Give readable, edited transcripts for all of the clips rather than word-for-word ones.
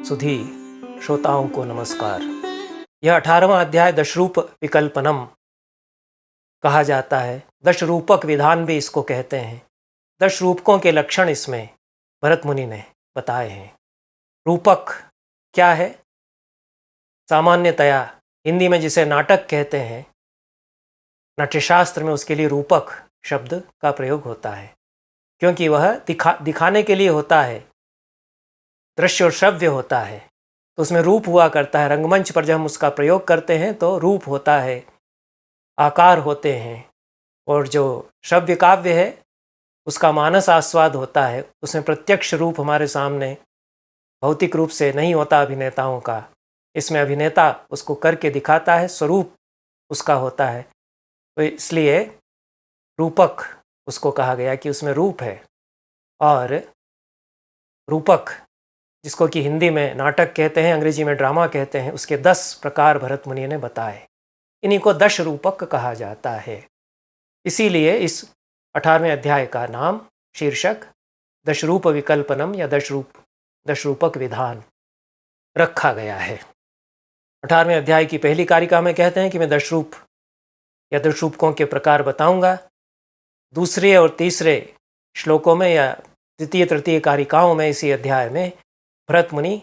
सुधी श्रोताओं को नमस्कार। यह 18वां अध्याय दशरूप विकल्पनम कहा जाता है। दशरूपक विधान भी इसको कहते हैं। 10 रूपकों के लक्षण इसमें भरत मुनि ने बताए हैं। रूपक क्या है? सामान्यतया हिंदी में जिसे नाटक कहते हैं, नाट्यशास्त्र में उसके लिए रूपक शब्द का प्रयोग होता है, क्योंकि वह दिखाने के लिए होता है, दृश्य और श्रव्य होता है, तो उसमें रूप हुआ करता है। रंगमंच पर जब हम उसका प्रयोग करते हैं तो रूप होता है, आकार होते हैं, और जो श्रव्य काव्य है उसका मानस आस्वाद होता है। उसमें प्रत्यक्ष रूप हमारे सामने भौतिक रूप से नहीं होता अभिनेताओं का, इसमें अभिनेता उसको करके दिखाता है, स्वरूप उसका होता है। तो इसलिए रूपक उसको कहा गया कि उसमें रूप है। और रूपक, जिसको कि हिंदी में नाटक कहते हैं, अंग्रेजी में ड्रामा कहते हैं, उसके 10 प्रकार भरत मुनि ने बताए। इन्हीं को दश रूपक कहा जाता है। इसीलिए इस 18वें अध्याय का नाम, शीर्षक, दशरूप विकल्पनम या दशरूपक विधान रखा गया है। 18वें अध्याय की पहली कारिका में कहते हैं कि मैं दशरूप या दशरूपकों के प्रकार बताऊंगा। दूसरे और तीसरे श्लोकों में या द्वितीय तृतीय कारिकाओं में इसी अध्याय में भरत मुनि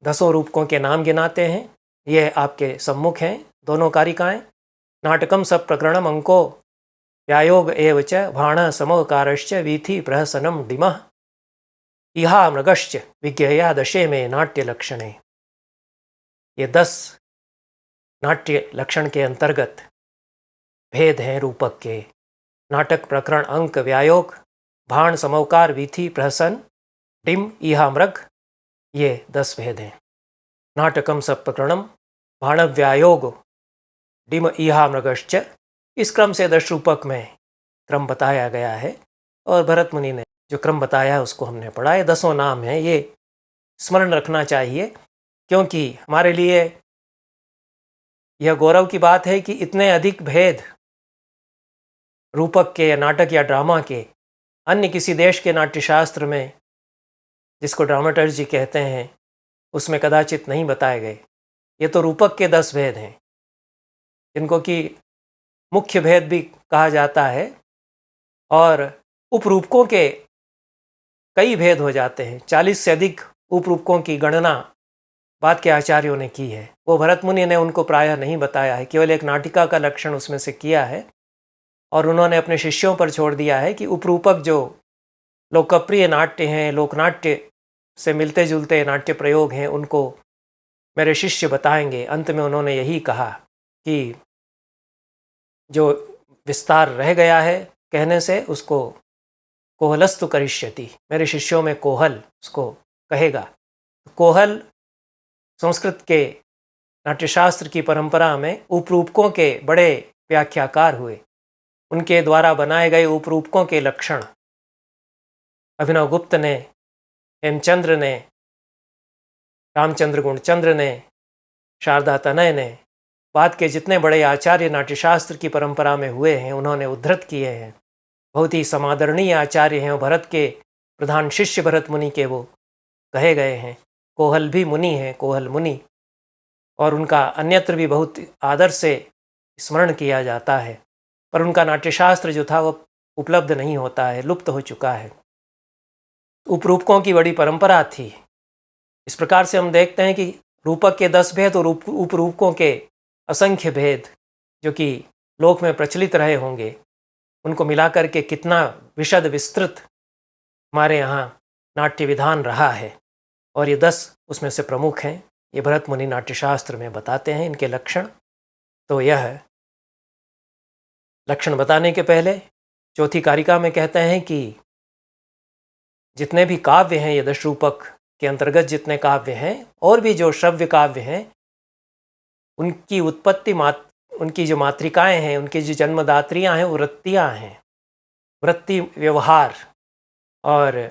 10 रूपकों के नाम गिनाते हैं। ये आपके सम्मुख हैं दोनों कारिकाएं। नाटकम सब प्रकरणम अंको व्यायोग एव च भाण समोकारश्च वीथि प्रहसनम डिमः इहा मृगश्च विज्ञया दशे में नाट्य लक्षणे। ये 10 नाट्य लक्षण के अंतर्गत भेद हैं रूपक के। नाटक, प्रकरण, अंक, व्यायोग, भाण, समोकार, वीथि, प्रहसन, डिम, इहा, मृग, ये 10 भेद हैं। नाटकम सब प्रकरणम, भाण, व्यायोग, डिम, इहा, मृगश्च, इस क्रम से 10 रूपक में क्रम बताया गया है। और भरत मुनि ने जो क्रम बताया है उसको हमने पढ़ा। ये 10 नाम हैं, ये स्मरण रखना चाहिए, क्योंकि हमारे लिए यह गौरव की बात है कि इतने अधिक भेद रूपक के या नाटक या ड्रामा के अन्य किसी देश के नाट्यशास्त्र में, जिसको ड्रामाटर्जी कहते हैं, उसमें कदाचित नहीं बताए गए। ये तो रूपक के 10 भेद हैं, जिनको कि मुख्य भेद भी कहा जाता है, और उपरूपकों के कई भेद हो जाते हैं। 40 से अधिक उपरूपकों की गणना बाद के आचार्यों ने की है। वो भरत मुनि ने उनको प्रायः नहीं बताया है, केवल एक नाटिका का लक्षण उसमें से किया है, और उन्होंने अपने शिष्यों पर छोड़ दिया है कि उपरूपक जो लोकप्रिय नाट्य हैं, लोकनाट्य से मिलते जुलते नाट्य प्रयोग हैं, उनको मेरे शिष्य बताएंगे। अंत में उन्होंने यही कहा कि जो विस्तार रह गया है कहने से, उसको कोहलस्तु करिष्यति, मेरे शिष्यों में कोहल उसको कहेगा। कोहल संस्कृत के नाट्यशास्त्र की परंपरा में उपरूपकों के बड़े व्याख्याकार हुए। उनके द्वारा बनाए गए उपरूपकों के लक्षण अभिनव गुप्त ने, हेमचंद्र ने, रामचंद्र गुणचंद्र ने, शारदा तनय ने, बाद के जितने बड़े आचार्य नाट्यशास्त्र की परंपरा में हुए हैं, उन्होंने उद्धृत किए हैं। बहुत ही समादरणीय आचार्य हैं। भरत के प्रधान शिष्य भरत मुनि के वो कहे गए हैं। कोहल भी मुनि हैं, कोहल मुनि, और उनका अन्यत्र भी बहुत आदर से स्मरण किया जाता है, पर उनका नाट्यशास्त्र जो था वो उपलब्ध नहीं होता है, लुप्त हो चुका है। उपरूपकों की बड़ी परंपरा थी। इस प्रकार से हम देखते हैं कि रूपक के 10 भेद और उपरूपकों के असंख्य भेद जो कि लोक में प्रचलित रहे होंगे, उनको मिलाकर के कितना विशद विस्तृत हमारे यहाँ नाट्य विधान रहा है। और ये 10 उसमें से प्रमुख हैं। ये भरत मुनि नाट्यशास्त्र में बताते हैं इनके लक्षण। तो यह लक्षण बताने के पहले चौथी कारिका में कहते हैं कि जितने भी काव्य हैं, ये 10 रूपक के अंतर्गत जितने काव्य हैं, और भी जो श्रव्य काव्य हैं, उनकी उत्पत्ति, उनकी जो मातृकाएं हैं, उनकी जो जन्मदात्रियां हैं, वो वृत्तियां हैं। वृत्ति, व्यवहार और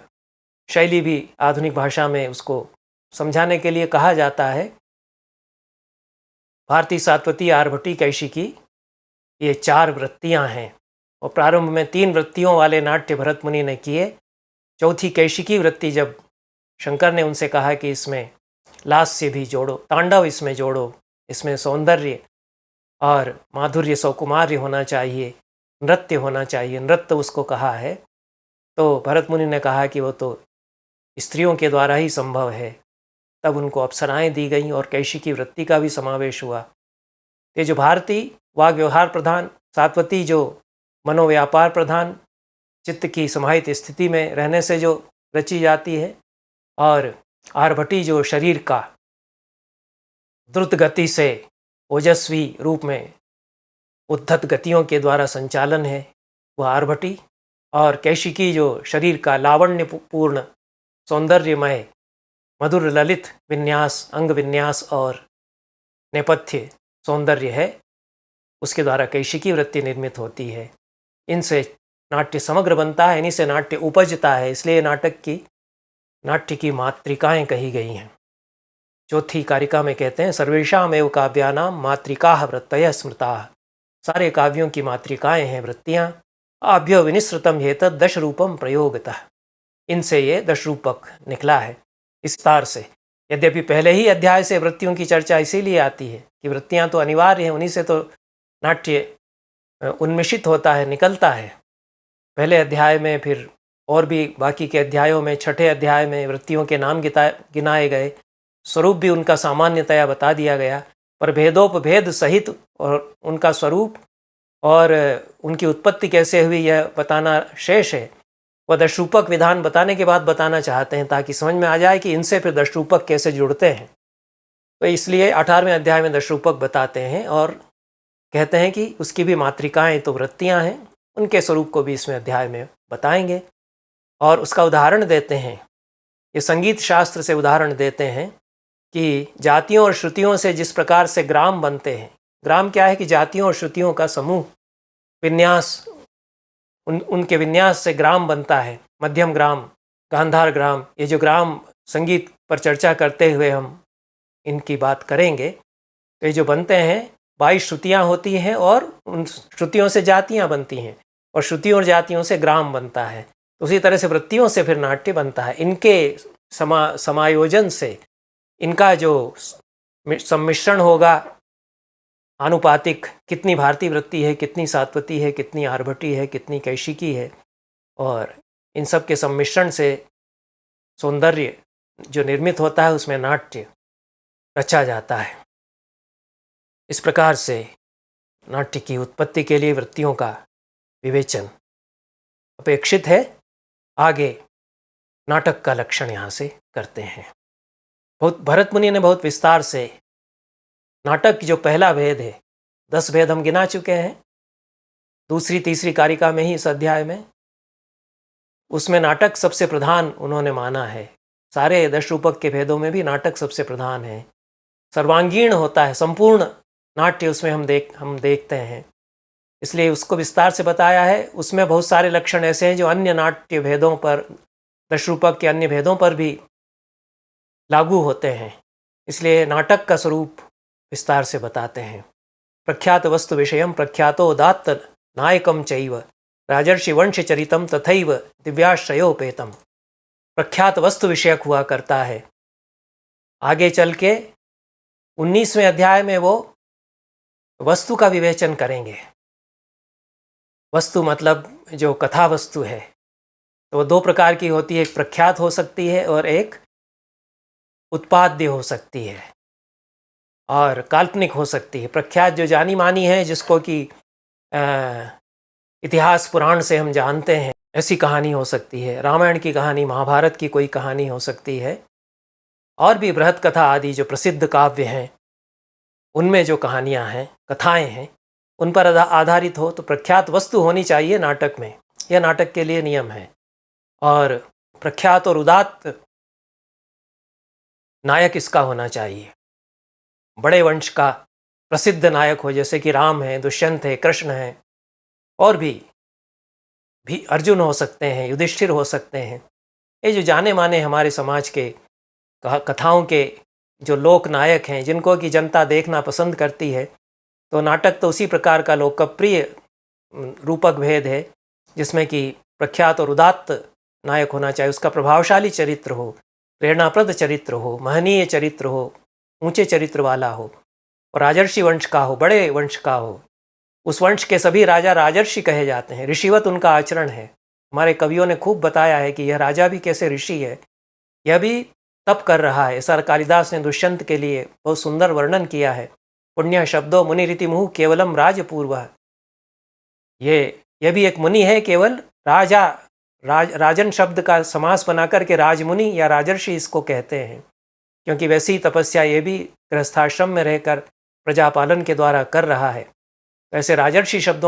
शैली भी आधुनिक भाषा में उसको समझाने के लिए कहा जाता है। भारती, सात्वती, आर्भटी, कैशिकी, ये 4 वृत्तियां हैं। और प्रारंभ में 3 वृत्तियों वाले नाट्य भरत मुनि ने किए। चौथी कैशिकी वृत्ति जब शंकर ने उनसे कहा कि इसमें लास्य भी जोड़ो, तांडव इसमें जोड़ो, इसमें सौंदर्य और माधुर्य सौकुमार्य होना चाहिए, नृत्य होना चाहिए, नृत्य उसको कहा है। तो भरत मुनि ने कहा कि वो तो स्त्रियों के द्वारा ही संभव है। तब उनको अप्सराएं दी गईं और कैशिकी वृत्ति का भी समावेश हुआ। ये जो भारती वाग व्यवहार प्रधान, सात्वती जो मनोव्यापार प्रधान, चित्त की समाहित स्थिति में रहने से जो रची जाती है, और आर्भटी जो शरीर का द्रुत गति से ओजस्वी रूप में उद्धत गतियों के द्वारा संचालन है, वह आर्भटी, और कैशिकी जो शरीर का लावण्यपूर्ण सौंदर्यमय मधुर ललित विन्यास, अंग विन्यास और नेपथ्य सौंदर्य है, उसके द्वारा कैशिकी वृत्ति निर्मित होती है। इनसे नाट्य समग्र बनता है, इन्हीं से नाट्य उपजता है। इसलिए नाट्य की मातृकाएँ कही गई हैं। चौथी कारिका में कहते हैं सर्वेषाम एव काव्यानाम मातृकाः वृत्तयः स्मृताः। सारे काव्यों की मातृकाएँ हैं वृत्तियाँ। आभ्यो विनिसृतम हेतद दश रूपम प्रयोगतः। इनसे ये दश रूपक निकला है विस्तार से। यद्यपि पहले ही अध्याय से वृत्तियों की चर्चा इसीलिए आती है कि वृत्तियाँ तो अनिवार्य हैं, उन्हीं से तो नाट्य उन्मिषित होता है, निकलता है। पहले अध्याय में, फिर और भी बाकी के अध्यायों में, छठे अध्याय में वृत्तियों के नाम गिनाए गए, स्वरूप भी उनका सामान्यतया बता दिया गया, पर भेदोपभेद सहित और उनका स्वरूप और उनकी उत्पत्ति कैसे हुई यह बताना शेष है। वह दशरूपक विधान बताने के बाद बताना चाहते हैं ताकि समझ में आ जाए कि इनसे फिर दशरूपक कैसे जुड़ते हैं। तो इसलिए 18वें अध्याय में दशरूपक बताते हैं और कहते हैं कि उसकी भी मातृकाएँ तो वृत्तियाँ हैं, उनके स्वरूप को भी इसमें अध्याय में बताएंगे। और उसका उदाहरण देते हैं, ये संगीत शास्त्र से उदाहरण देते हैं कि जातियों और श्रुतियों से जिस प्रकार से ग्राम बनते हैं। ग्राम क्या है कि जातियों और श्रुतियों का समूह, विन्यास, उनके विन्यास से ग्राम बनता है। मध्यम ग्राम, गांधार ग्राम, ये जो ग्राम संगीत पर चर्चा करते हुए हम इनकी बात करेंगे, तो ये जो बनते हैं 22 श्रुतियाँ होती हैं और उन श्रुतियों से जातियाँ बनती हैं और श्रुतियों और जातियों से ग्राम बनता है। तो उसी तरह से वृत्तियों से फिर नाट्य बनता है। इनके समायोजन से इनका जो सम्मिश्रण होगा, आनुपातिक, कितनी भारतीय वृत्ति है, कितनी सात्वती है, कितनी आर्भटी है, कितनी कैशिकी है, और इन सब के सम्मिश्रण से सौंदर्य जो निर्मित होता है उसमें नाट्य रचा जाता है। इस प्रकार से नाट्य की उत्पत्ति के लिए वृत्तियों का विवेचन अपेक्षित है। आगे नाटक का लक्षण यहाँ से करते हैं। भरत मुनि ने बहुत विस्तार से नाटक की जो पहला भेद है, 10 भेद हम गिना चुके हैं दूसरी तीसरी कारिका में ही, इस अध्याय में। उसमें नाटक सबसे प्रधान उन्होंने माना है। सारे 10 रूपक के भेदों में भी नाटक सबसे प्रधान है, सर्वांगीण होता है, संपूर्ण नाट्य उसमें हम देखते हैं, इसलिए उसको विस्तार से बताया है। उसमें बहुत सारे लक्षण ऐसे हैं जो अन्य नाट्य भेदों पर, 10 रूपक के अन्य भेदों पर भी लागू होते हैं, इसलिए नाटक का स्वरूप विस्तार से बताते हैं। प्रख्यात वस्तु विषयम प्रख्यातोदात्त नायकम चैव राजर्षि वंश चरितम तथैव दिव्याश्रयोपेतम। प्रख्यात वस्तु विषयक हुआ करता है। आगे चल के 19वें अध्याय में वो वस्तु का विवेचन करेंगे। वस्तु मतलब जो कथा वस्तु है, तो वो 2 प्रकार की होती है, एक प्रख्यात हो सकती है और एक उत्पाद्य हो सकती है और काल्पनिक हो सकती है। प्रख्यात जो जानी मानी है, जिसको कि इतिहास पुराण से हम जानते हैं, ऐसी कहानी हो सकती है। रामायण की कहानी, महाभारत की कोई कहानी हो सकती है, और भी बृहत कथा आदि जो प्रसिद्ध काव्य हैं, उनमें जो कहानियाँ हैं, कथाएं हैं, उन पर आधारित हो तो प्रख्यात वस्तु होनी चाहिए नाटक में। यह नाटक के लिए नियम है। और प्रख्यात और उदात्त नायक इसका होना चाहिए। बड़े वंश का प्रसिद्ध नायक हो, जैसे कि राम है, दुष्यंत है, कृष्ण है, और भी अर्जुन हो सकते हैं, युधिष्ठिर हो सकते हैं। ये जो जाने माने हमारे समाज के कथाओं के जो लोक नायक हैं, जिनको कि जनता देखना पसंद करती है, तो नाटक तो उसी प्रकार का लोकप्रिय रूपक भेद है जिसमें कि प्रख्यात और उदात्त नायक होना चाहिए, उसका प्रभावशाली चरित्र हो, प्रेरणाप्रद चरित्र हो, महनीय चरित्र हो, ऊंचे चरित्र वाला हो और राजर्षि वंश का हो, बड़े वंश का हो। उस वंश के सभी राजा राजर्षि कहे जाते हैं। ऋषिवत उनका आचरण है। हमारे कवियों ने खूब बताया है कि यह राजा भी कैसे ऋषि है, यह भी तप कर रहा है। सर कालिदास ने दुष्यंत के लिए बहुत सुंदर वर्णन किया है। पुण्य शब्दों मुनि रीति मुहु केवलम राजपूर्व। ये भी एक मुनि है, केवल राजा राजन शब्द का समास बना करके राजमुनि या राजर्षि इसको कहते हैं, क्योंकि वैसी तपस्या ये भी गृहस्थाश्रम में रहकर प्रजापालन के द्वारा कर रहा है। वैसे राजर्षि शब्द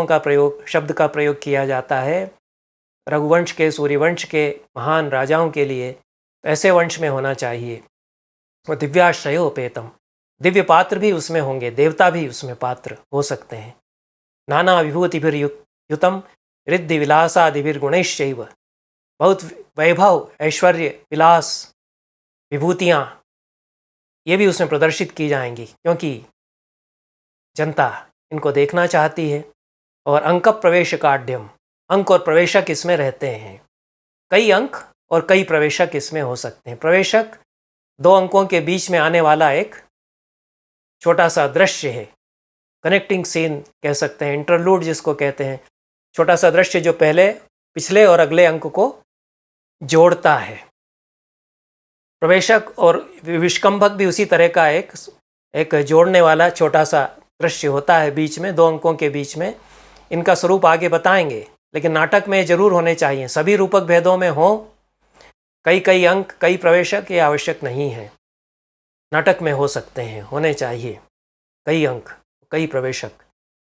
का प्रयोग किया जाता है रघुवंश के, सूर्यवंश के महान राजाओं के लिए। ऐसे वंश में होना चाहिए। और दिव्याश्रयोपेतम, दिव्य पात्र भी उसमें होंगे, देवता भी उसमें पात्र हो सकते हैं। नाना विभूतिभिर्युतम रिद्धि विलासादिभिर्गुणैश्चैव, बहुत वैभव, ऐश्वर्य, विलास, विभूतियाँ ये भी उसमें प्रदर्शित की जाएंगी, क्योंकि जनता इनको देखना चाहती है। और अंक प्रवेश काढ़्यम, अंक और प्रवेशक इसमें रहते हैं। कई अंक और कई प्रवेशक इसमें हो सकते हैं। प्रवेशक 2 अंकों के बीच में आने वाला एक छोटा सा दृश्य है, कनेक्टिंग सीन कह सकते हैं, इंटरलूड जिसको कहते हैं। छोटा सा दृश्य जो पिछले और अगले अंक को जोड़ता है। प्रवेशक और विष्कंभक भी उसी तरह का एक जोड़ने वाला छोटा सा दृश्य होता है बीच में, 2 अंकों के बीच में। इनका स्वरूप आगे बताएंगे, लेकिन नाटक में जरूर होने चाहिए। सभी रूपक भेदों में हो कई अंक, कई प्रवेशक, ये आवश्यक नहीं है। नाटक में हो सकते हैं, होने चाहिए कई अंक, कई प्रवेशक।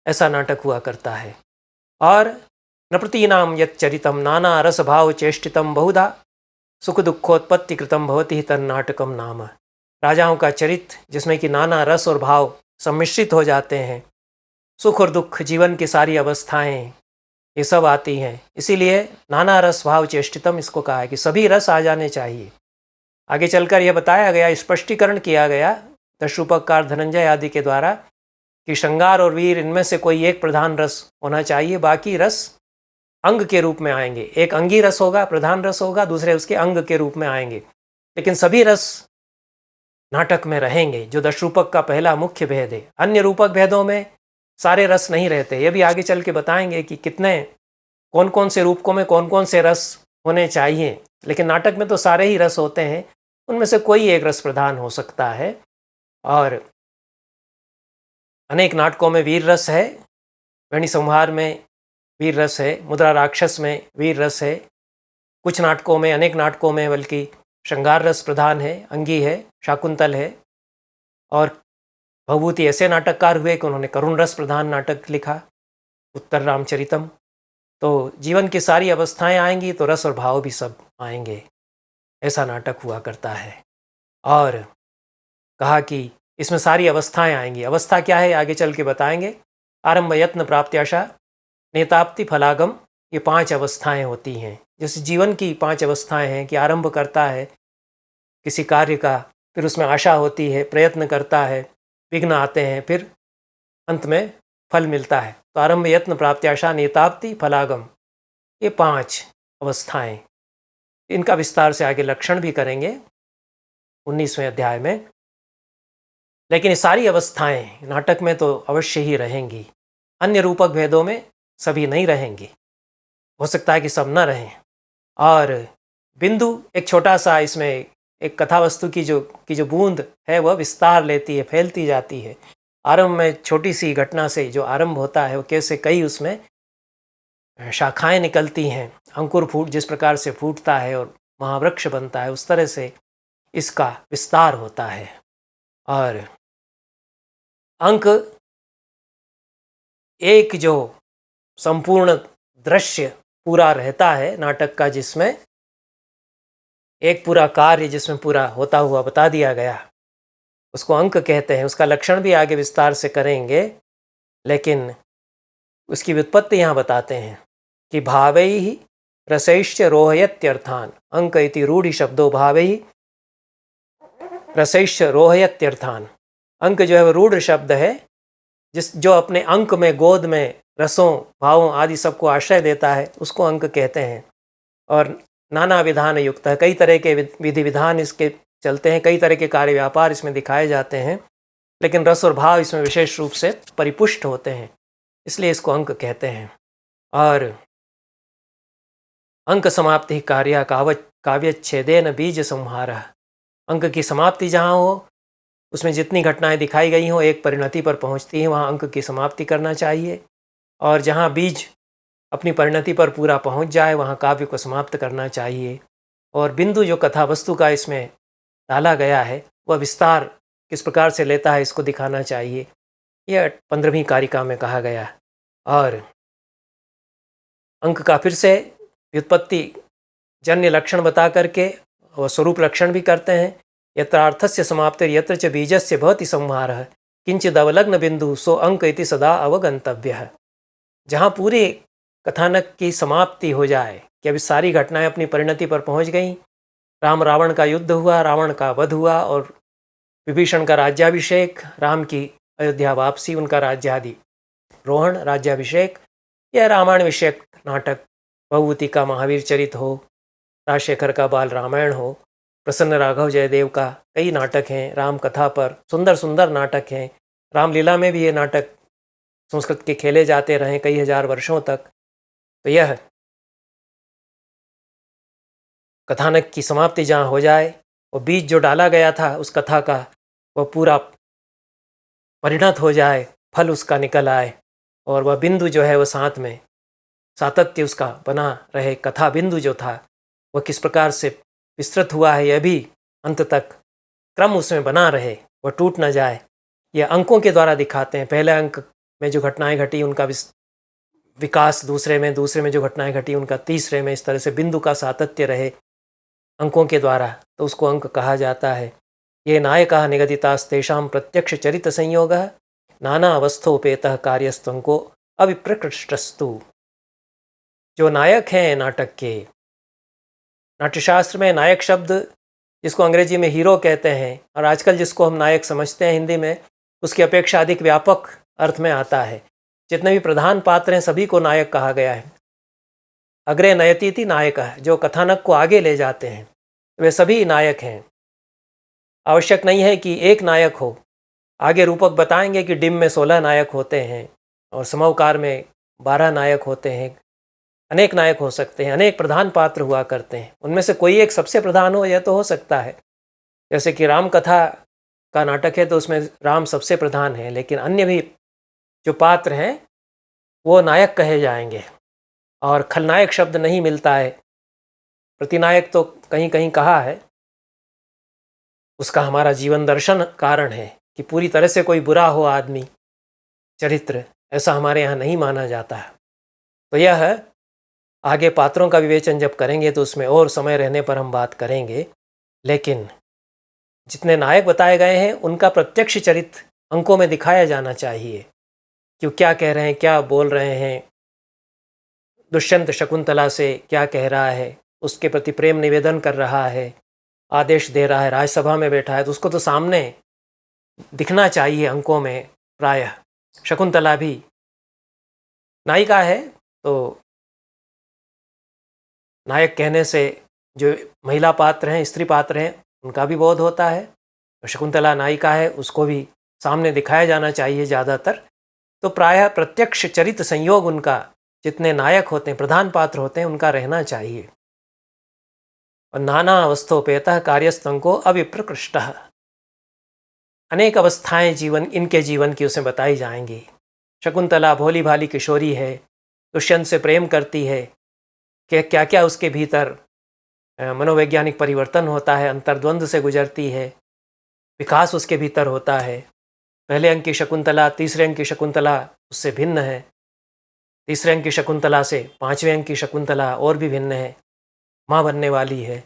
ऐसा नाटक हुआ करता है। और नृपतीनाम यच्चरितम नाना रस भाव चेष्टितम बहुधा सुख दुखोत्पत्ति कृतम भवति तन्नाटकम नाम। राजाओं का चरित्र जिसमें कि नाना रस और भाव सम्मिश्रित हो जाते हैं, सुख और दुख, जीवन की सारी अवस्थाएं ये सब आती हैं। इसीलिए नाना रस भाव चेष्टितम इसको कहा है कि सभी रस आ जाने चाहिए। आगे चलकर यह बताया गया, स्पष्टीकरण किया गया दशरूपकार धनंजय आदि के द्वारा कि श्रृंगार और वीर इनमें से कोई एक प्रधान रस होना चाहिए, बाकी रस अंग के रूप में आएंगे। एक अंगी रस होगा, प्रधान रस होगा, दूसरे उसके अंग के रूप में आएंगे, लेकिन सभी रस नाटक में रहेंगे, जो दशरूपक का पहला मुख्य भेद है। अन्य रूपक भेदों में सारे रस नहीं रहते। ये भी आगे चल के बताएंगे कि कौन कौन से रूपकों में कौन कौन से रस होने चाहिए, लेकिन नाटक में तो सारे ही रस होते हैं, उनमें से कोई एक रस प्रधान हो सकता है। और अनेक नाटकों में वीर रस है। वेणी संहार में वीर रस है, मुद्रा राक्षस में वीर रस है, कुछ नाटकों में, अनेक नाटकों में बल्कि श्रृंगार रस प्रधान है, अंगी है, शाकुंतल है। और भवभूति ऐसे नाटककार हुए कि उन्होंने करुण रस प्रधान नाटक लिखा, उत्तर रामचरितम। तो जीवन की सारी अवस्थाएं आएंगी तो रस और भाव भी सब आएंगे। ऐसा नाटक हुआ करता है। और कहा कि इसमें सारी अवस्थाएं आएंगी। अवस्था क्या है आगे चल के बताएंगे। आरंभ यत्न प्राप्त्याशा नेताप्ति फलागम, ये 5 अवस्थाएं होती हैं। जैसे जीवन की 5 अवस्थाएं हैं कि आरंभ करता है किसी कार्य का, फिर उसमें आशा होती है, प्रयत्न करता है, विघ्न आते हैं, फिर अंत में फल मिलता है। तो आरंभ यत्न प्राप्त्याशा नेताप्ति फलागम, ये 5 अवस्थाएं। इनका विस्तार से आगे लक्षण भी करेंगे 19वें अध्याय में। लेकिन ये सारी अवस्थाएं नाटक में तो अवश्य ही रहेंगी। अन्य रूपक भेदों में सभी नहीं रहेंगी, हो सकता है कि सब न रहें। और बिंदु एक छोटा सा, इसमें एक कथा वस्तु की जो बूंद है वह विस्तार लेती है, फैलती जाती है। आरंभ में छोटी सी घटना से जो आरंभ होता है वो कैसे कई उसमें शाखाएं निकलती हैं। अंकुर जिस प्रकार से फूटता है और महावृक्ष बनता है, उस तरह से इसका विस्तार होता है। और अंक एक जो संपूर्ण दृश्य पूरा रहता है नाटक का, जिसमें एक पूरा कार्य जिसमें पूरा होता हुआ बता दिया गया, उसको अंक कहते हैं। उसका लक्षण भी आगे विस्तार से करेंगे, लेकिन उसकी व्युत्पत्ति यहाँ बताते हैं कि भावैः रसैश्च रोहयत्यर्थान। अंक इति रूढ़ि शब्दो भावैः रसैश्च रोहयत्यर्थान। अंक जो है वो रूढ़ शब्द है, जो अपने अंक में, गोद में रसों, भावों आदि सबको आश्रय देता है, उसको अंक कहते हैं। और नाना विधान युक्त है, कई तरह के विधि विधान इसके चलते हैं, कई तरह के कार्य व्यापार इसमें दिखाए जाते हैं, लेकिन रस और भाव इसमें विशेष रूप से परिपुष्ट होते हैं, इसलिए इसको अंक कहते हैं। और अंक समाप्ति कार्य काव्यच्छेदेन बीज संहार, अंक की समाप्ति जहाँ हो उसमें जितनी घटनाएं दिखाई गई हों एक परिणति पर पहुँचती हैं, वहाँ अंक की समाप्ति करना चाहिए। और जहाँ बीज अपनी परिणति पर पूरा पहुँच जाए वहाँ काव्य को समाप्त करना चाहिए। और बिंदु जो कथा वस्तु का इसमें डाला गया है वह विस्तार किस प्रकार से लेता है इसको दिखाना चाहिए, यह 15वीं कारिका में कहा गया। और अंक का फिर से व्युत्पत्ति जन्य लक्षण बता करके और स्वरूप लक्षण भी करते हैं। यत्रार्थस्य समाप्तिर यत्र च बीजस्य भवति संहारः किंचिद अवलग्न बिंदु सो अंक इति सदा अवगंतव्यः। जहाँ पूरी कथानक की समाप्ति हो जाए कि अभी सारी घटनाएं अपनी परिणति पर पहुँच गईं, राम रावण का युद्ध हुआ, रावण का वध हुआ और विभीषण का राज्याभिषेक, राम की अयोध्या वापसी, उनका राज्यादि रोहण, राज्याभिषेक, यह रामायण विषयक नाटक, भगवती का महावीर चरित हो, राजशेखर का बाल रामायण हो, प्रसन्न राघव जयदेव का कई नाटक हैं राम कथा पर, सुंदर सुंदर नाटक हैं। रामलीला में भी ये नाटक संस्कृत के खेले जाते रहे कई हजार वर्षों तक। तो यह कथानक की समाप्ति जहाँ हो जाए और बीज जो डाला गया था उस कथा का वह पूरा परिणत हो जाए, फल उसका निकल आए और वह बिंदु जो है वह साथ में सातत्य उसका बना रहे। कथा बिंदु जो था वह किस प्रकार से विस्तृत हुआ है यह भी अंत तक क्रम उसमें बना रहे, वह टूट न जाए। यह अंकों के द्वारा दिखाते हैं। पहले अंक में जो घटनाएं घटी उनका विकास दूसरे में जो घटनाएं घटी उनका तीसरे में, इस तरह से बिंदु का सातत्य रहे अंकों के द्वारा, तो उसको अंक कहा जाता है। ये नायका निगदितास्तेषां प्रत्यक्ष चरित संयोग नाना अवस्थोपेतः कार्यस्तंको अविप्रकृष्टस्तु। जो नायक हैं नाटक के, नाट्यशास्त्र में नायक शब्द जिसको अंग्रेजी में हीरो कहते हैं और आजकल जिसको हम नायक समझते हैं हिंदी में, उसकी अपेक्षा अधिक व्यापक अर्थ में आता है। जितने भी प्रधान पात्र हैं सभी को नायक कहा गया है। अग्रे नयतीति नायक है, जो कथानक को आगे ले जाते हैं, वे सभी नायक हैं। आवश्यक नहीं है कि एक नायक हो, आगे रूपक बताएंगे कि डिम में 16 नायक होते हैं और समवकार में 12 नायक होते हैं, अनेक नायक हो सकते हैं, अनेक प्रधान पात्र हुआ करते हैं। उनमें से कोई एक सबसे प्रधान हो, यह तो हो सकता है। जैसे कि राम कथा का नाटक है तो उसमें राम सबसे प्रधान है, लेकिन अन्य भी जो पात्र हैं वो नायक कहे जाएंगे। और खलनायक शब्द नहीं मिलता है, प्रतिनायक तो कहीं कहीं कहा है। उसका हमारा जीवन दर्शन कारण है कि पूरी तरह से कोई बुरा हो आदमी चरित्र, ऐसा हमारे यहाँ नहीं माना जाता है। तो यह है, आगे पात्रों का विवेचन जब करेंगे तो उसमें और समय रहने पर हम बात करेंगे। लेकिन जितने नायक बताए गए हैं उनका प्रत्यक्ष चरित्र अंकों में दिखाया जाना चाहिए कि क्या कह रहे हैं, क्या बोल रहे हैं। दुष्यंत शकुंतला से क्या कह रहा है, उसके प्रति प्रेम निवेदन कर रहा है, आदेश दे रहा है, राजसभा में बैठा है, तो उसको तो सामने दिखना चाहिए अंकों में। प्रायः शकुंतला भी नायिका है तो नायक कहने से जो महिला पात्र हैं, स्त्री पात्र हैं, उनका भी बोध होता है। तो शकुंतला नायिका है, उसको भी सामने दिखाया जाना चाहिए ज़्यादातर। तो प्रायः प्रत्यक्ष चरित्र संयोग उनका, जितने नायक होते हैं, प्रधान पात्र होते हैं, उनका रहना चाहिए। और नाना अवस्थोपेतः कार्यस्तंको अविप्रकृष्टः, अनेक अवस्थाएं इनके जीवन की उसमें बताई जाएंगी। शकुंतला भोली भाली किशोरी है, दुष्यंत से प्रेम करती है कि क्या क्या उसके भीतर मनोवैज्ञानिक परिवर्तन होता है, अंतर्द्वंद से गुजरती है, विकास उसके भीतर होता है। पहले अंक की शकुंतला तीसरे अंक की शकुंतला उससे भिन्न है, तीसरे अंक की शकुंतला से 5वें अंक की शकुंतला और भी भिन्न है, माँ बनने वाली है।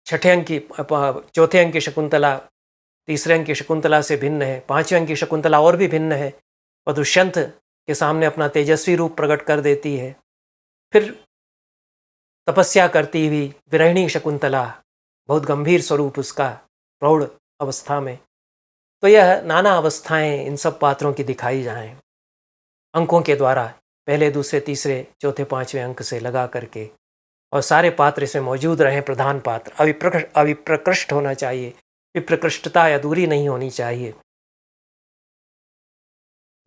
चौथे अंक की शकुंतला तीसरे अंक की शकुंतला से भिन्न है, 5वें अंक की शकुंतला और भी भिन्न है, और दुष्यंत के सामने अपना तेजस्वी रूप प्रकट कर देती है। फिर तपस्या करती हुई विरहिणी शकुंतला, बहुत गंभीर स्वरूप उसका प्रौढ़ अवस्था में। तो यह नाना अवस्थाएं इन सब पात्रों की दिखाई जाएं अंकों के द्वारा, पहले दूसरे तीसरे चौथे 5वें अंक से लगा करके। और सारे पात्र इसमें मौजूद रहें। प्रधान पात्र अविप्रकृष्ट होना चाहिए, विप्रकृष्टता या दूरी नहीं होनी चाहिए।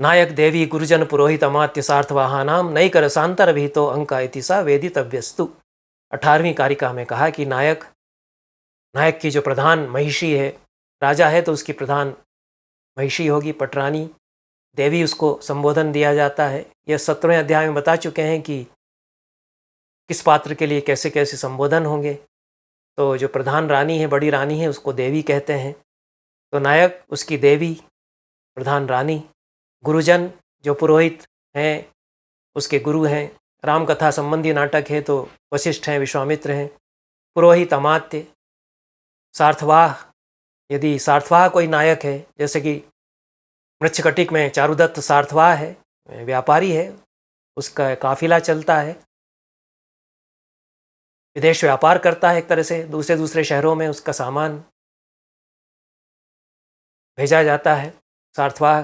नायक देवी गुरुजन पुरोहित अमात्य सार्थवाहानाम नई करसांतर विहितो अंक इति सा वेदितव्यस्तु। 18वीं कारिका में कहा कि नायक की जो प्रधान महिषी है, राजा है तो उसकी प्रधान महिषी होगी, पटरानी देवी उसको संबोधन दिया जाता है। यह 17वें अध्याय में बता चुके हैं कि किस पात्र के लिए कैसे कैसे संबोधन होंगे। तो जो प्रधान रानी है, बड़ी रानी है, उसको देवी कहते हैं। तो नायक उसकी देवी, प्रधान रानी, गुरुजन जो पुरोहित हैं उसके गुरु हैं। राम कथा संबंधी नाटक है तो वशिष्ठ हैं, विश्वामित्र हैं। पुरोहित अमात्य, सार्थवाह, यदि सार्थवाह कोई नायक है, जैसे कि मृच्छकटिक में चारुदत्त सार्थवाह है, व्यापारी है, उसका काफिला चलता है, विदेश व्यापार करता है, एक तरह से दूसरे शहरों में उसका सामान भेजा जाता है सार्थवाह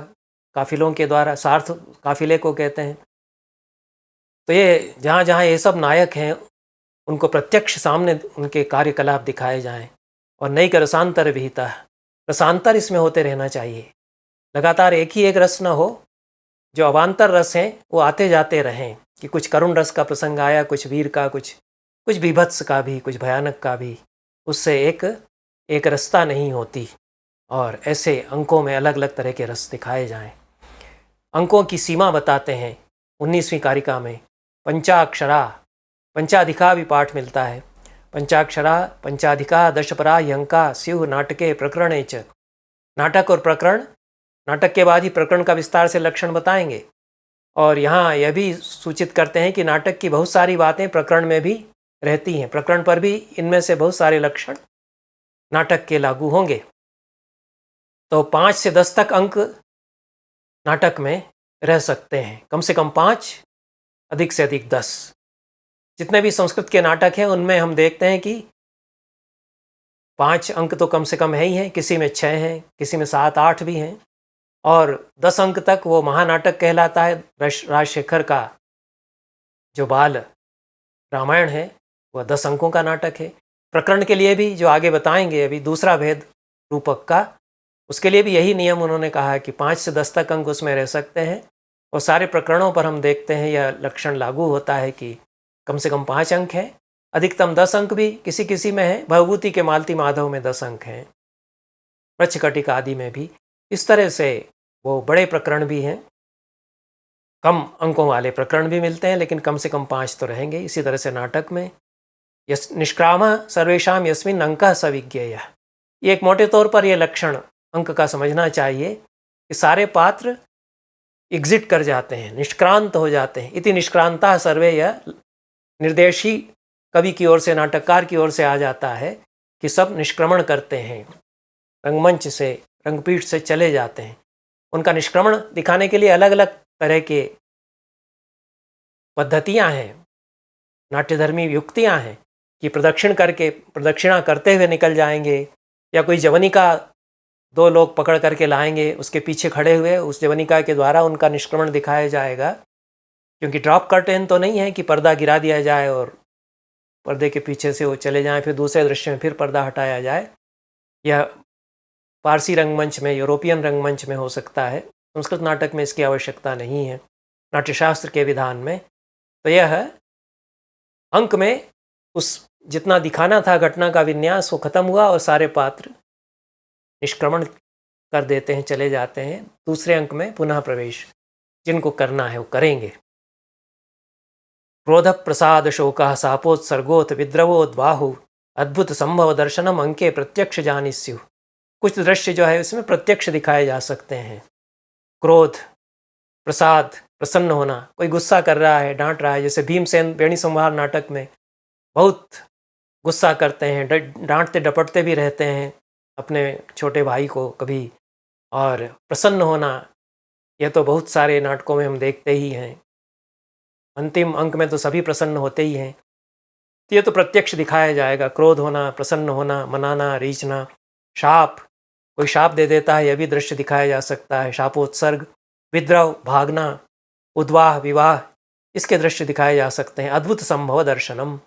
काफिलों के द्वारा। सार्थ काफिले को कहते हैं। तो ये जहाँ जहाँ ये सब नायक हैं उनको प्रत्यक्ष सामने उनके कार्यकलाप दिखाए जाएं। और नई का रसांतर विहिता, रसांतर इसमें होते रहना चाहिए। लगातार एक ही एक रस न हो, जो अवान्तर रस हैं वो आते जाते रहें, कि कुछ करुण रस का प्रसंग आया, कुछ वीर का, कुछ बीभत्स का भी, कुछ भयानक का भी, उससे एक रसता नहीं होती। और ऐसे अंकों में अलग अलग तरह के रस दिखाए जाएं। अंकों की सीमा बताते हैं 19वीं कारिका में। पंचाक्षरा, पंचाधिका भी पाठ मिलता है। पंचाक्षरा पंचाधिका दशपरा यंका स्युः नाटके प्रकरणे च। नाटक और प्रकरण, नाटक के बाद ही प्रकरण का विस्तार से लक्षण बताएंगे। और यहाँ यह भी सूचित करते हैं कि नाटक की बहुत सारी बातें प्रकरण में भी रहती हैं। प्रकरण पर भी इनमें से बहुत सारे लक्षण नाटक के लागू होंगे। तो 5 से 10 तक अंक नाटक में रह सकते हैं, कम से कम 5, अधिक से अधिक 10। जितने भी संस्कृत के नाटक हैं उनमें हम देखते हैं कि 5 अंक तो कम से कम है ही हैं, किसी में 6 हैं, किसी में 7, 8 भी हैं। और 10 अंक तक वो महानाटक कहलाता है। राजशेखर का जो बाल रामायण है वह 10 अंकों का नाटक है। प्रकरण के लिए भी जो आगे बताएंगे अभी दूसरा भेद रूपक का, उसके लिए भी यही नियम उन्होंने कहा है कि 5 से 10 तक अंक उसमें रह सकते हैं। और सारे प्रकरणों पर हम देखते हैं यह लक्षण लागू होता है कि कम से कम 5 अंक हैं, अधिकतम 10 अंक भी किसी किसी में है। भवभूति के मालती माधव में 10 अंक हैं, मृच्छकटिक आदि में भी। इस तरह से वो बड़े प्रकरण भी हैं, कम अंकों वाले प्रकरण भी मिलते हैं, लेकिन कम से कम 5 तो रहेंगे। इसी तरह से नाटक में निष्क्राम सर्वेशाम यस्मिन अंक सविज्ञेय, ये एक मोटे तौर पर यह लक्षण अंक का समझना चाहिए कि सारे पात्र एग्जिट कर जाते हैं, निष्क्रांत हो जाते हैं। इति निष्क्रांता सर्वे, यह निर्देश ही कवि की ओर से, नाटककार की ओर से आ जाता है कि सब निष्क्रमण करते हैं, रंगमंच से, रंगपीठ से चले जाते हैं। उनका निष्क्रमण दिखाने के लिए अलग अलग तरह के पद्धतियां हैं, नाट्यधर्मी युक्तियां हैं कि प्रदक्षिणा करते हुए निकल जाएंगे, या कोई जवनिका 2 लोग पकड़ करके लाएंगे, उसके पीछे खड़े हुए उस जवनिका के द्वारा उनका निष्क्रमण दिखाया जाएगा। क्योंकि ड्रॉप कर्टेन तो नहीं है कि पर्दा गिरा दिया जाए और पर्दे के पीछे से वो चले जाएं, फिर दूसरे दृश्य में फिर पर्दा हटाया जाए। यह पारसी रंगमंच में, यूरोपियन रंगमंच में हो सकता है, संस्कृत नाटक में इसकी आवश्यकता नहीं है नाट्यशास्त्र के विधान में। तो यह अंक में उस जितना दिखाना था घटना का विन्यास वो खत्म हुआ और सारे पात्र निष्क्रमण कर देते हैं, चले जाते हैं। दूसरे अंक में पुनः प्रवेश जिनको करना है वो करेंगे। क्रोध प्रसाद शोकः सापोत्सर्गोत विद्रवोद्बाहु अद्भुत संभव दर्शनम अंके प्रत्यक्ष जानिस्यु। कुछ दृश्य जो है उसमें प्रत्यक्ष दिखाए जा सकते हैं। क्रोध, प्रसाद, प्रसन्न होना, कोई गुस्सा कर रहा है, डांट रहा है, जैसे भीमसेन वेणी संहार नाटक में बहुत गुस्सा करते हैं, डांटते डपटते भी रहते हैं अपने छोटे भाई को कभी। और प्रसन्न होना, यह तो बहुत सारे नाटकों में हम देखते ही हैं। अंतिम अंक में तो सभी प्रसन्न होते ही हैं। तो ये तो प्रत्यक्ष दिखाया जाएगा, क्रोध होना, प्रसन्न होना, मनाना, रीझना। शाप, कोई शाप दे देता है, यह भी दृश्य दिखाया जा सकता है। शापोत्सर्ग, विद्रव, भागना, उद्वाह, विवाह, इसके दृश्य दिखाए जा सकते हैं। अद्भुत संभव दर्शनम,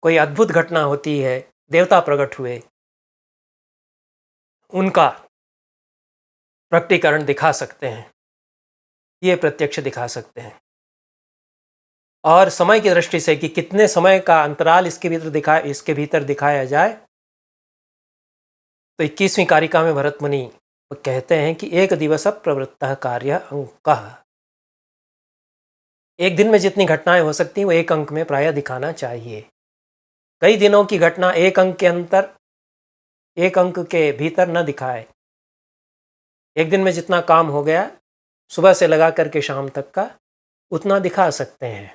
कोई अद्भुत घटना होती है, देवता प्रकट हुए, उनका प्रकटीकरण दिखा सकते हैं, ये प्रत्यक्ष दिखा सकते हैं। और समय की दृष्टि से कि कितने समय का अंतराल इसके भीतर दिखाया जाए, तो 21वीं कारिका में भरत मुनि कहते हैं कि एक दिवस प्रवृत्तः कार्य अंकः, एक दिन में जितनी घटनाएं हो सकती हैं वो एक अंक में प्रायः दिखाना चाहिए। कई दिनों की घटना एक अंक के भीतर न दिखाए। एक दिन में जितना काम हो गया सुबह से लगा करके शाम तक का, उतना दिखा सकते हैं।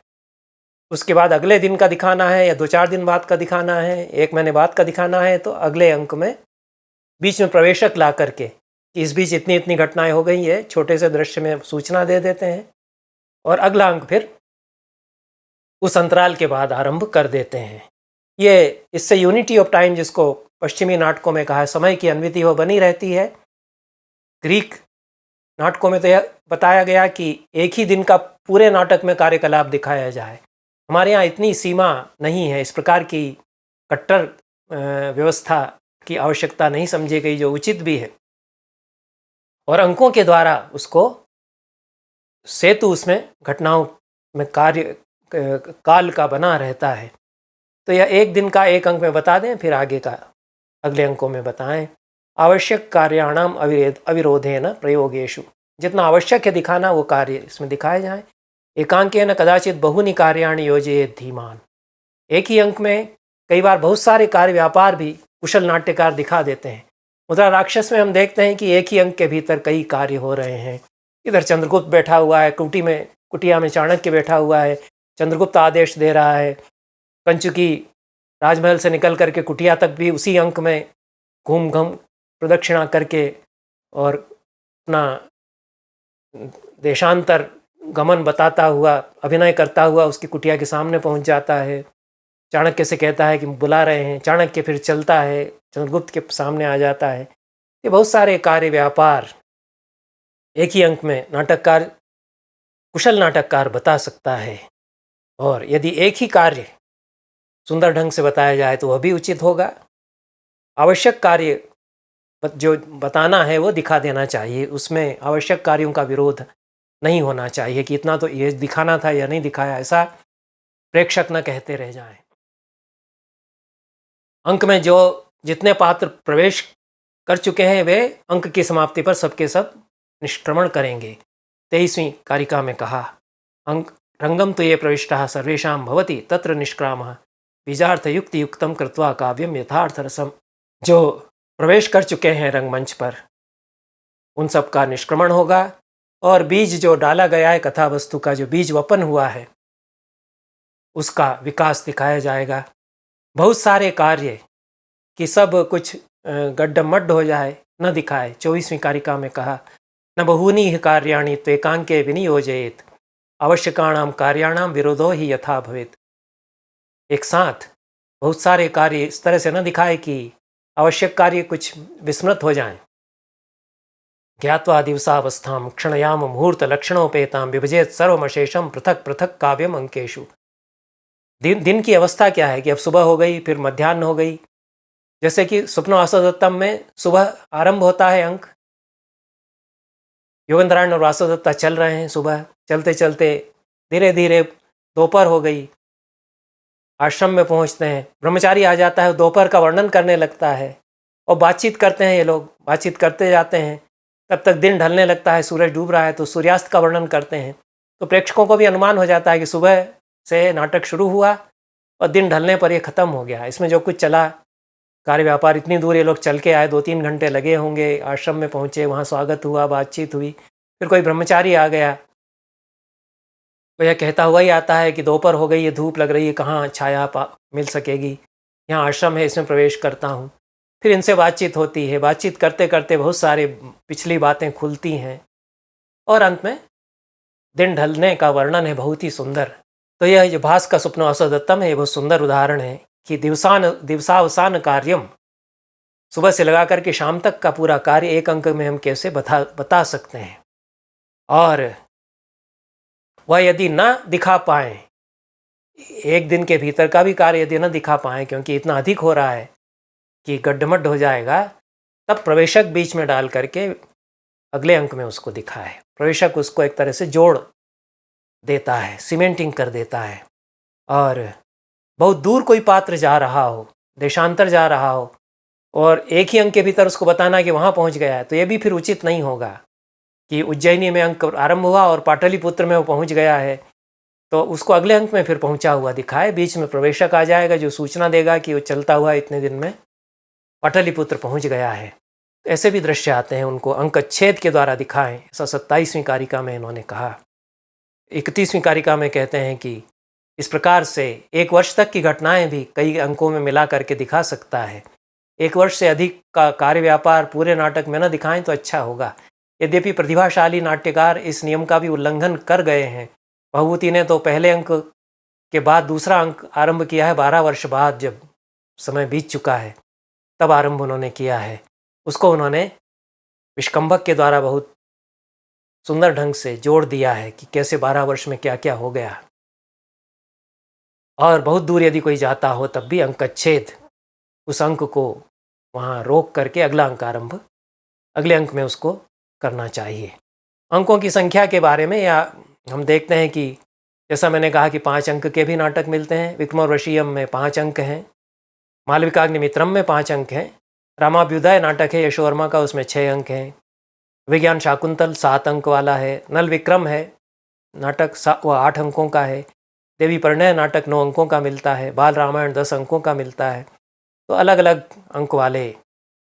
उसके बाद अगले दिन का दिखाना है या 2-4 दिन बाद का दिखाना है, 1 महीने बाद का दिखाना है, तो अगले अंक में बीच में प्रवेशक ला करके कि इस बीच इतनी इतनी घटनाएं हो गई है, छोटे से दृश्य में सूचना दे देते हैं और अगला अंक फिर उस अंतराल के बाद आरंभ कर देते हैं। ये इससे यूनिटी ऑफ टाइम, जिसको पश्चिमी नाटकों में कहा है, समय की अन्विति वो बनी रहती है। ग्रीक नाटकों में तो यह बताया गया कि एक ही दिन का पूरे नाटक में कार्यकलाप दिखाया जाए। हमारे यहाँ इतनी सीमा नहीं है, इस प्रकार की कट्टर व्यवस्था की आवश्यकता नहीं समझी गई, जो उचित भी है। और अंकों के द्वारा उसको सेतु उसमें घटनाओं में कार्य काल का बना रहता है। तो यह एक दिन का एक अंक में बता दें, फिर आगे का अगले अंकों में बताएं। आवश्यक कार्याणाम अविरोधेन प्रयोगेषु, जितना आवश्यक है दिखाना वो कार्य इसमें दिखाए जाएं। एकांकेन कदाचित बहुनि कार्याणि योजयेत् धीमान, एक ही अंक में कई बार बहुत सारे कार्य व्यापार भी कुशल नाट्यकार दिखा देते हैं। मुद्रा राक्षस में हम देखते हैं कि एक ही अंक के भीतर कई कार्य हो रहे हैं। इधर चंद्रगुप्त बैठा हुआ है, कुटिया में चाणक्य बैठा हुआ है, चंद्रगुप्त आदेश दे रहा है, कंचुकी राजमहल से निकल करके कुटिया तक भी उसी अंक में घूम प्रदक्षिणा करके और अपना देशांतर गमन बताता हुआ, अभिनय करता हुआ उसकी कुटिया के सामने पहुंच जाता है। चाणक्य से कहता है कि बुला रहे हैं, चाणक्य फिर चलता है, चंद्रगुप्त के सामने आ जाता है। ये बहुत सारे कार्य व्यापार एक ही अंक में कुशल नाटककार बता सकता है। और यदि एक ही कार्य सुंदर ढंग से बताया जाए तो वह भी उचित होगा। आवश्यक कार्य जो बताना है वो दिखा देना चाहिए, उसमें आवश्यक कार्यों का विरोध नहीं होना चाहिए कि इतना तो ये दिखाना था या नहीं दिखाया, ऐसा प्रेक्षक न कहते रह जाएं। अंक में जो जितने पात्र प्रवेश कर चुके हैं वे अंक की समाप्ति पर सबके सब निष्क्रमण करेंगे। 23वीं कारिका में कहा, अंक रंगम तो ये प्रविष्टा सर्वेषां भवति तत्र निष्क्रामः बीजार्थ युक्ति युक्तम कृत्वा काव्यम यथार्थ रसम। जो प्रवेश कर चुके हैं रंगमंच पर उन सब का निष्क्रमण होगा और बीज जो डाला गया है, कथा वस्तु का जो बीज वपन हुआ है, उसका विकास दिखाया जाएगा। बहुत सारे कार्य कि सब कुछ गड्ढमड्ढ हो जाए न दिखाए। 24वीं कारिका में कहा, न बहूनि कार्याणि त्वेकांके विनियोजयेत् आवश्यकाणाम कार्याणाम विरोधो ही यथा भवेत्। एक साथ बहुत सारे कार्य इस तरह से न दिखाए कि आवश्यक कार्य कुछ विस्मृत हो जाएं। ज्ञात्वा दिवसावस्थां क्षणयाम मुहूर्त लक्षणोपेतां विभजेत सर्वमशेषम पृथक पृथक काव्यम अंकेशु। दिन की अवस्था क्या है कि अब सुबह हो गई, फिर मध्याह्न हो गई। जैसे कि स्वप्नवासोदत्तम में सुबह आरंभ होता है अंक, योगेंद्रायण और वासोदत्ता चल रहे हैं, सुबह चलते चलते धीरे धीरे दोपहर हो गई, आश्रम में पहुंचते हैं, ब्रह्मचारी आ जाता है, दोपहर का वर्णन करने लगता है और बातचीत करते हैं। ये लोग बातचीत करते जाते हैं, तब तक दिन ढलने लगता है, सूरज डूब रहा है तो सूर्यास्त का वर्णन करते हैं। तो प्रेक्षकों को भी अनुमान हो जाता है कि सुबह से नाटक शुरू हुआ और दिन ढलने पर ये ख़त्म हो गया। इसमें जो कुछ चला कार्य व्यापार, इतनी दूर ये लोग चल के आए, 2-3 घंटे लगे होंगे, आश्रम में पहुँचे, वहाँ स्वागत हुआ, बातचीत हुई, फिर कोई ब्रह्मचारी आ गया, तो यह कहता हुआ ही आता है कि दोपहर हो गई, ये धूप लग रही है, कहाँ छाया मिल सकेगी, यहाँ आश्रम है, इसमें प्रवेश करता हूँ। फिर इनसे बातचीत होती है, बातचीत करते करते बहुत सारे पिछली बातें खुलती हैं और अंत में दिन ढलने का वर्णन है, बहुत ही सुंदर। तो यह जो भास का स्वप्नवासोदत्तम है, ये बहुत सुंदर उदाहरण है कि दिवसावसान कार्यम, सुबह से लगा करके शाम तक का पूरा कार्य एक अंक में हम कैसे बता सकते हैं। और वह यदि ना दिखा पाएँ एक दिन के भीतर का भी कार्य यदि न दिखा पाएँ, क्योंकि इतना अधिक हो रहा है कि गड्ढमड्ढ हो जाएगा, तब प्रवेशक बीच में डाल करके अगले अंक में उसको दिखाए। प्रवेशक उसको एक तरह से जोड़ देता है, सीमेंटिंग कर देता है। और बहुत दूर कोई पात्र जा रहा हो, देशांतर जा रहा हो, और एक ही अंक के भीतर उसको बताना कि वहाँ पहुँच गया है, तो ये भी फिर उचित नहीं होगा कि उज्जैनी में अंक आरंभ हुआ और पाटलिपुत्र में वो पहुँच गया है, तो उसको अगले अंक में फिर पहुँचा हुआ दिखाए। बीच में प्रवेशक आ जाएगा जो सूचना देगा कि वो चलता हुआ इतने दिन में पाटलिपुत्र पहुँच गया है। ऐसे भी दृश्य आते हैं, उनको अंकच्छेद के द्वारा दिखाएं। ऐसा 27वीं कारिका में इन्होंने कहा। 31वीं कारिका में कहते हैं कि इस प्रकार से एक वर्ष तक की घटनाएं भी कई अंकों में मिला करके दिखा सकता है। एक वर्ष से अधिक का कार्य व्यापार पूरे नाटक में न दिखाएं तो अच्छा होगा। यद्यपि प्रतिभाशाली नाट्यकार इस नियम का भी उल्लंघन कर गए हैं। भभूति ने तो पहले अंक के बाद दूसरा अंक आरंभ किया है, 12 वर्ष बाद, जब समय बीत चुका है तब आरंभ उन्होंने किया है। उसको उन्होंने विष्कंभक के द्वारा बहुत सुंदर ढंग से जोड़ दिया है कि कैसे 12 वर्ष में क्या क्या हो गया। और बहुत दूर यदि कोई जाता हो तब भी अंकच्छेद, उस अंक को वहाँ रोक करके अगला अंक आरंभ अगले अंक में उसको करना चाहिए। अंकों की संख्या के बारे में या हम देखते हैं कि जैसा मैंने कहा कि 5 अंक के भी नाटक मिलते हैं। विक्रमोर्वशीयम में 5 अंक हैं, मालविकाग्निमित्रम में 5 अंक हैं, रामाभ्युदय नाटक है यशोवर्मा का, उसमें 6 अंक हैं। विज्ञान शाकुंतल 7 अंक वाला है। नल विक्रम है नाटक, वह 8 अंकों का है। देवी परिणय नाटक 9 अंकों का मिलता है। बाल रामायण 10 अंकों का मिलता है। तो अलग अलग अंक वाले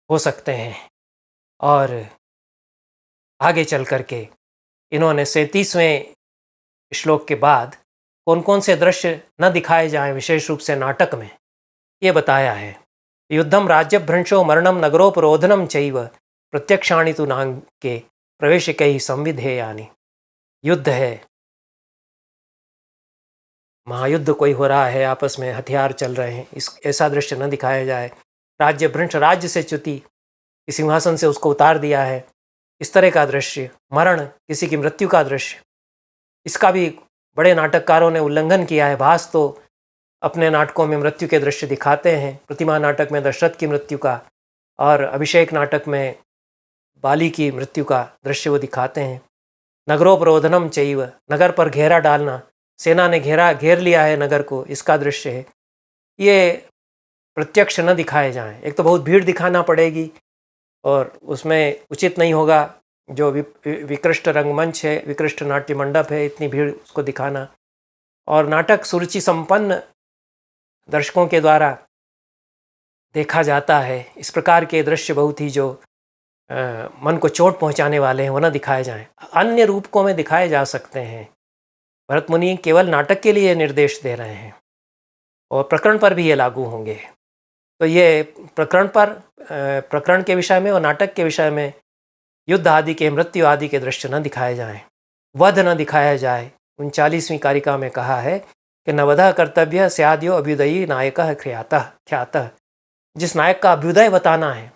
हो सकते हैं। और आगे चल करके इन्होंने 37वें श्लोक के बाद कौन कौन से दृश्य न दिखाए जाएं विशेष रूप से नाटक में, ये बताया है। युद्धम राज्यभ्रंशो मरणम नगरोपरोधनम चैव प्रत्यक्षाणि तु नांके प्रवेशिकै संविधेयानि। युद्ध है, महायुद्ध कोई हो रहा है, आपस में हथियार चल रहे हैं, इस ऐसा दृश्य न दिखाया जाए। राज्य भ्रंश, राज्य से च्युति, सिंहासन से उसको उतार दिया है, इस तरह का दृश्य। मरण, किसी की मृत्यु का दृश्य, इसका भी बड़े नाटककारों ने उल्लंघन किया है। भास तो अपने नाटकों में मृत्यु के दृश्य दिखाते हैं। प्रतिमा नाटक में दशरथ की मृत्यु का, और अभिषेक नाटक में बाली की मृत्यु का दृश्य वो दिखाते हैं। नगरोपरोधनम चैव, नगर पर घेरा डालना, सेना ने घेर लिया है नगर को, इसका दृश्य है। ये प्रत्यक्ष न दिखाए जाएं। एक तो बहुत भीड़ दिखाना पड़ेगी और उसमें उचित नहीं होगा। जो विकृष्ट रंगमंच है, विकृष्ट नाट्य मंडप है, इतनी भीड़ उसको दिखाना। और नाटक सुरुचि संपन्न दर्शकों के द्वारा देखा जाता है। इस प्रकार के दृश्य बहुत ही जो मन को चोट पहुंचाने वाले हैं वो न दिखाए जाएं। अन्य रूपकों में दिखाए जा सकते हैं। भरत मुनि केवल नाटक के लिए निर्देश दे रहे हैं और प्रकरण पर भी ये लागू होंगे। तो ये प्रकरण के विषय में और नाटक के विषय में युद्ध आदि के, मृत्यु आदि के दृश्य न दिखाए जाएं, वध न दिखाया जाए। 39वीं कारिका में कहा है कि नवधा कर्तव्य स्याद्यो अभ्युदयी नायकः ख्यातः। जिस नायक का अभ्युदय बताना है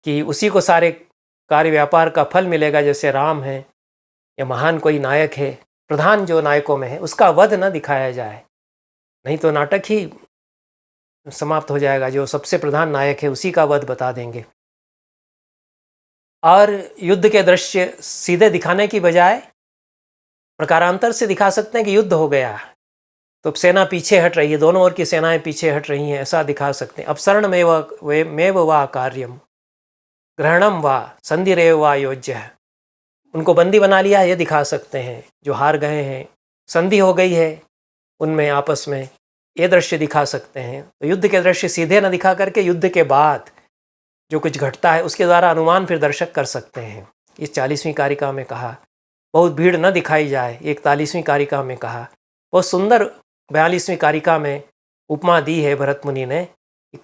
कि उसी को सारे कार्य व्यापार का फल मिलेगा, जैसे राम है या महान कोई नायक है, प्रधान जो नायकों में है, उसका वध न दिखाया जाए, नहीं तो नाटक ही समाप्त हो जाएगा। जो सबसे प्रधान नायक है उसी का वध बता देंगे। और युद्ध के दृश्य सीधे दिखाने की बजाय प्रकारांतर से दिखा सकते हैं कि युद्ध हो गया तो सेना पीछे हट रही है, दोनों ओर की सेनाएं पीछे हट रही हैं, ऐसा दिखा सकते हैं। अपसरण मेव वा कार्यम, ग्रहणम वा संधिरेव वा योज्य, उनको बंदी बना लिया ये दिखा सकते हैं। जो हार गए हैं, संधि हो गई है उनमें आपस में, ये दृश्य दिखा सकते हैं। तो युद्ध के दृश्य सीधे न दिखा करके युद्ध के बाद जो कुछ घटता है उसके द्वारा अनुमान फिर दर्शक कर सकते हैं। इस 40वीं कारिका में कहा बहुत भीड़ न दिखाई जाए। 41वीं कारिका में कहा बहुत सुंदर। 42वीं कारिका में उपमा दी है भरत मुनि ने,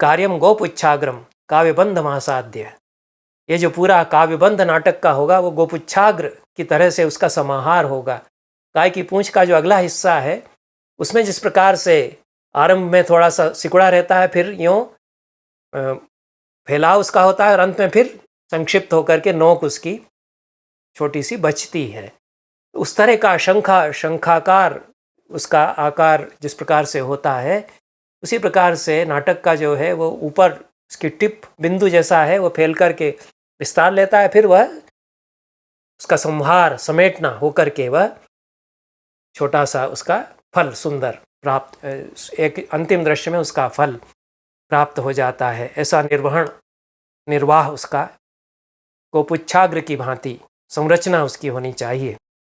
कार्यम गोपुच्छाग्रम काव्यबंध महासाध्य। ये जो पूरा काव्यबंध नाटक का होगा वो गोपुच्छाग्र की तरह से उसका समाहार होगा। गाय की पूंछ का जो अगला हिस्सा है उसमें जिस प्रकार से आरंभ में थोड़ा सा सिकुड़ा रहता है, फिर यूँ फैलाव उसका होता है और अंत में फिर संक्षिप्त होकर के नोक उसकी छोटी सी बचती है। उस तरह का शंखाकार उसका आकार जिस प्रकार से होता है उसी प्रकार से नाटक का जो है वो ऊपर उसकी टिप बिंदु जैसा है वो फैल करके विस्तार लेता है, फिर वह उसका संहार समेटना होकर के वह छोटा सा उसका फल सुंदर प्राप्त, एक अंतिम दृश्य में उसका फल प्राप्त हो जाता है। ऐसा निर्वाह उसका कोपुच्छाग्र की भांति संरचना उसकी होनी चाहिए।